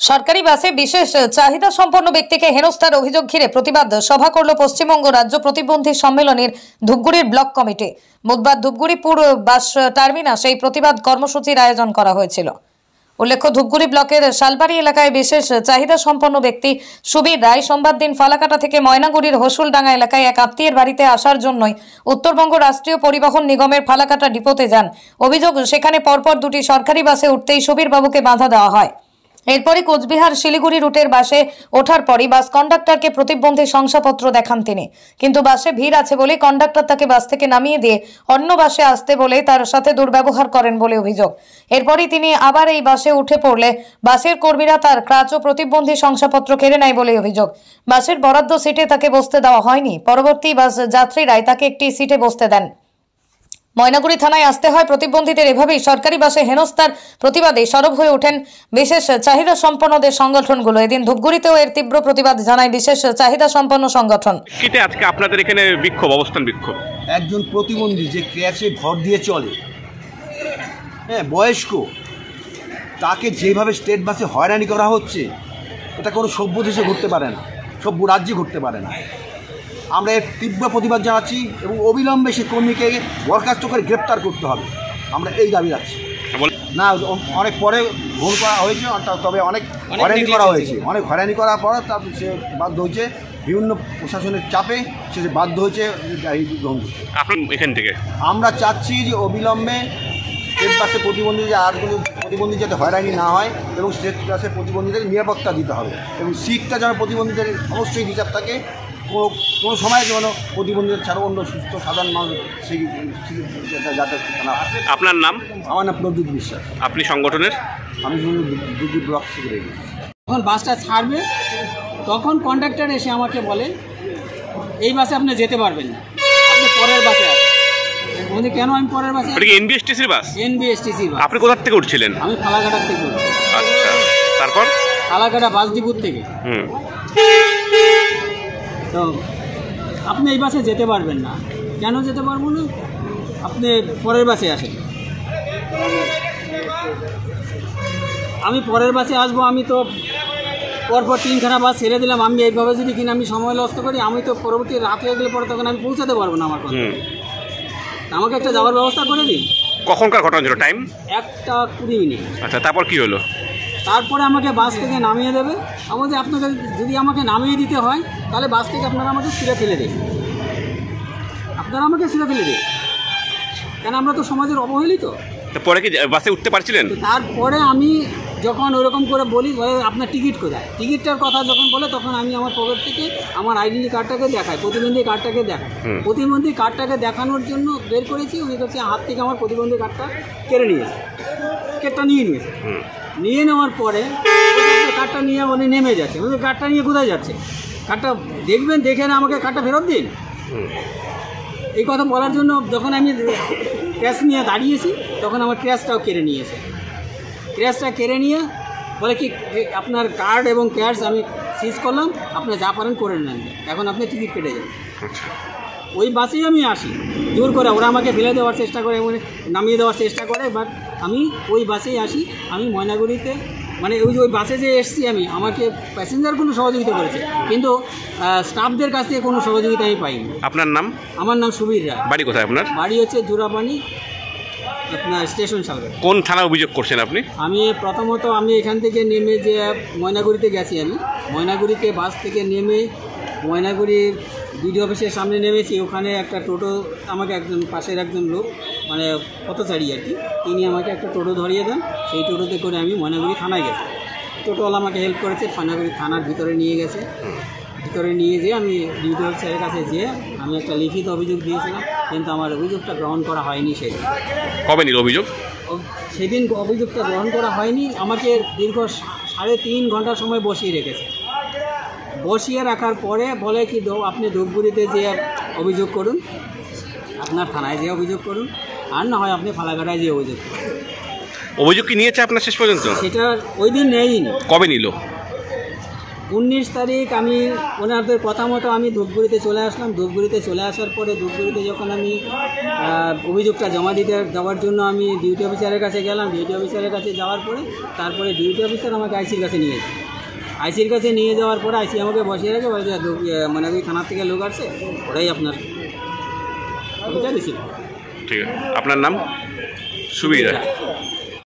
সরকারি বাসে বিশেষ চাহিদা সম্পন্ন ব্যক্তিকে হেনস্থার অভিযোগ ঘিরে প্রতিবাদ সভা করল পশ্চিমবঙ্গ রাজ্য প্রতিবন্ধী সম্মেলনের ধূপগুড়ির ব্লক কমিটি। বুধবার ধূপগুড়ি পুর বাস টার্মিনাসে এই প্রতিবাদ কর্মসূচির আয়োজন করা হয়েছিল। উল্লেখ্য, ধূপগুড়ি ব্লকের শালবাড়ি এলাকায় বিশেষ চাহিদা সম্পন্ন ব্যক্তি সুবীর রায় সোমবার দিন ফালাকাটা থেকে ময়নাগুড়ির হসুলডাঙ্গা এলাকায় এক আত্মীয়ের বাড়িতে আসার জন্যই উত্তরবঙ্গ রাষ্ট্রীয় পরিবহন নিগমের ফালাকাটা ডিপোতে যান। অভিযোগ, সেখানে পরপর দুটি সরকারি বাসে উঠতেই সুবীর বাবুকে বাধা দেওয়া হয়। এরপরই কোচবিহার শিলিগুড়ি রুটের বাসে ওঠার পরই বাস কন্ডাক্টরকে প্রতিবন্ধী শংসাপত্র দেখান তিনি, কিন্তু বাসে ভিড় আছে বলে কন্ডাক্টর তাকে বাস থেকে নামিয়ে দিয়ে অন্য বাসে আসতে বলে তার সাথে দুর্ব্যবহার করেন বলে অভিযোগ। এরপরই তিনি আবার এই বাসে উঠে পড়লে বাসের কর্মীরা তার ক্রাচ ও প্রতিবন্ধী শংসাপত্র কেড়ে নেয় বলে অভিযোগ। বাসের বরাদ্দ সিটে তাকে বসতে দেওয়া হয়নি। পরবর্তী বাস যাত্রীরাই তাকে একটি সিটে বসতে দেন। ময়নাগুড়ি থানায় আসতে হয় প্রতিবন্ধীদের। এভাবেই সরকারি বাসে হেনস্থার প্রতিবাদে সরব হয়ে ওঠেন বিশেষ চাহিদা সম্পন্নদের সংগঠনগুলো। এদিন ধূপগুড়িতেও এর তীব্র প্রতিবাদ জানায় বিশেষ চাহিদা সম্পন্ন সংগঠন। আজকে আপনাদের এখানে বিক্ষোভ, অবস্থান বিক্ষোভ। একজন প্রতিবন্ধী যে ক্র্যাশে ভর দিয়ে চলে, হ্যাঁ, বয়স্ক, তাকে যেভাবে স্টেট বাসে হয়রানি করা হচ্ছে, এটা কোনো সভ্য দেশে ঘটতে পারে না, সভ্য রাজ্যে ঘটতে পারে না। আমরা এর তীব্র প্রতিবাদ জানাচ্ছি এবং অবিলম্বে সে কর্মীকে বরখাস্ত করে গ্রেপ্তার করতে হবে। আমরা এই দাবি রাখছি। না, অনেক পরে ভুল করা হয়েছে, তবে অনেক হয়রানি করা হয়েছে। অনেক হয়রানি করার পর তারপর সে বাধ্য হয়েছে, বিভিন্ন প্রশাসনের চাপে সে বাধ্য হয়েছে গাড়ি গ্রহণ করতে। এখান থেকে আমরা চাচ্ছি যে অবিলম্বে স্টেট বাসে প্রতিবন্ধী যাতে হয়রানি না হয় এবং স্টেট বাসে প্রতিবন্ধীদের নিরাপত্তা দিতে হবে এবং সিটটা যেন প্রতিবন্ধীদের অবশ্যই রিজার্ভ থাকে। কোনো সময় যেন প্রতিবন্ধীদের ছাড়া অন্য সুস্থ সাধারণ মানুষ সেই যাতে না। আপনার নাম? আমার নাম প্রদ্যুৎ বিশ্বাস। আপনি সংগঠনের? আমি ধূপগুড়ি ব্লক সেক্রেটারি। যখন বাসটা ছাড়বে তখন কন্ডাক্টর এসে আমাকে বলে, এই বাসে আপনি যেতে পারবেন না, আপনি পরের বাসে আসেন। বলছি, কেন আমি পরের বাসে? এনবিএসটিসির বাস? এনবিএসটিসির বাস। আপনি কোথা থেকে উঠছিলেন? আমি ফালাকাটা থেকে উঠছি। আচ্ছা, তারপর? ফালাকাটা বাস ডিপোর থেকে। তো আপনি এই বাসে যেতে পারবেন না। কেন যেতে পারবো না? আপনি পরের বাসে আসেন। আমি পরের বাসে আসবো। আমি তো পরপর 3খানা বাস ছেড়ে দিলাম। আমি এইভাবে যদি কিনা আমি সময় নষ্ট করি, আমি তো পরবর্তী রাত হয়ে গেলে পরে তখন আমি পৌঁছাতে পারবো না আমার কথা। আমাকে একটা যাওয়ার ব্যবস্থা করে দিন। কখনকার ঘটনা ছিল? টাইম 1:20। আচ্ছা, তারপর কি হলো? তারপরে আমাকে বাস থেকে নামিয়ে দেবে। আমি বলছি, আপনাকে যদি আমাকে নামিয়ে দিতে হয় তাহলে বাস থেকে আপনারা আমাকে ছিঁড়ে ফেলে দেন। আপনারা আমাকে ছিঁড়ে ফেলে দেন, কেন আমরা তো সমাজের অবহেলিত। পরে কি বাসে উঠতে পারছিলেন? তারপরে আমি যখন ওরকম করে বলি, আপনার টিকিট কোথায়, টিকিটটার কথা যখন বলে, তখন আমি আমার পকেট থেকে আমার আইডেন্টি কার্ডটাকে দেখাই, প্রতিবন্ধী কার্ডটাকে দেখাই। প্রতিবন্ধী কার্ডটাকে দেখানোর জন্য বের করেছি। উনি হচ্ছে হাত থেকে আমার প্রতিবন্ধী কার্ডটা কেড়ে নিয়েছে, কেটটা নিয়ে নিয়েছে। নিয়ে নেওয়ার পরে কার্ডটা নিয়ে উনি নেমে যাচ্ছে। উনি কার্ডটা নিয়ে কোথায় যাচ্ছে? কার্ডটা দেখবেন, দেখে না আমাকে কার্ডটা ফেরত দিন। এই কথা বলার জন্য যখন আমি ক্যাশ নিয়ে দাঁড়িয়েছি, তখন আমার ক্যাশটাও কেড়ে নিয়েছে। ক্যাশটা কেড়ে নিয়ে বলে কি, আপনার কার্ড এবং ক্যাশ আমি সিজ করলাম, আপনি যা পারেন করে নেন, এখন আপনি টিকিট কেটে যান। ওই বাসেই আমি আসি জোর করে। ওরা আমাকে ফেলে দেওয়ার চেষ্টা করে, নামিয়ে দেওয়ার চেষ্টা করে, বাট আমি ওই বাসেই আসি। আমি ময়নাগুড়িতে, মানে ওই বাসে যে এসছি আমি, আমাকে প্যাসেঞ্জারগুলো সহযোগিতা করেছে, কিন্তু স্টাফদের কাছ থেকে কোনো সহযোগিতা আমি পাইনি। আপনার নাম? আমার নাম সুবীর রায়। বাড়ি কোথায় আপনার? বাড়ি হচ্ছে জোড়াপানি, আপনার স্টেশন শালবাড়ি। কোন থানা অভিযোগ করছেন আপনি? আমি প্রথমত আমি এখান থেকে নেমে যে ময়নাগুড়িতে গেছি। আমি ময়নাগুড়িতে বাস থেকে নেমে ময়নাগুড়ির বিডিও অফিসের সামনে নেমেছি। ওখানে একটা টোটো আমাকে, একজন পাশের একজন লোক, মানে পথচারী আর কি, তিনি আমাকে একটা টোটো ধরিয়ে দেন। সেই টোটোতে করে আমি ময়নাগুড়ি থানায় গেছি। টোটোওয়ালা আমাকে হেল্প করেছে, ময়নাগুড়ি থানার ভিতরে নিয়ে গেছে। ভিতরে নিয়ে যেয়ে আমি ডিউটি অফিসারের কাছে যেয়ে আমি একটা লিখিত অভিযোগ দিয়েছিলাম, কিন্তু আমার অভিযোগটা গ্রহণ করা হয়নি। সেদিন কবে নিল অভিযোগ? সেদিন অভিযোগটা গ্রহণ করা হয়নি। আমাকে দীর্ঘ 3.5 ঘন্টা সময় বসিয়ে রেখেছে। বসিয়ে রাখার পরে বলে কি, আপনি ধূপগুড়িতে যে অভিযোগ করুন, আপনার থানায় যে অভিযোগ করুন, আর না হয় আপনি ফালাকাটায় যে অভিযোগ করুন। অভিযোগ কি নিয়েছে আপনার শেষ পর্যন্ত? সেটা ওই দিন নেয়নি। কবে নিল? 19 তারিখ আমি ওনাদের কথা মতো আমি ধূপগুড়িতে চলে আসলাম। ধূপগুড়িতে চলে আসার পরে ধূপগুড়িতে যখন আমি অভিযোগটা জমা দিতে দেওয়ার জন্য আমি ডিউটি অফিসারের কাছে গেলাম। ডিউটি অফিসারের কাছে যাওয়ার পরে তারপরে ডিউটি অফিসার আমাকে আইসির কাছে নিয়ে যায়। আইসির কাছে নিয়ে যাওয়ার পরে আইসি আমাকে বসিয়ে রেখে বলে মানে ওই থানার থেকে লোক আসছে, ওরাই আপনার ওইটা দিছিল। ঠিক আছে, আপনার নাম? সুবীর রায়।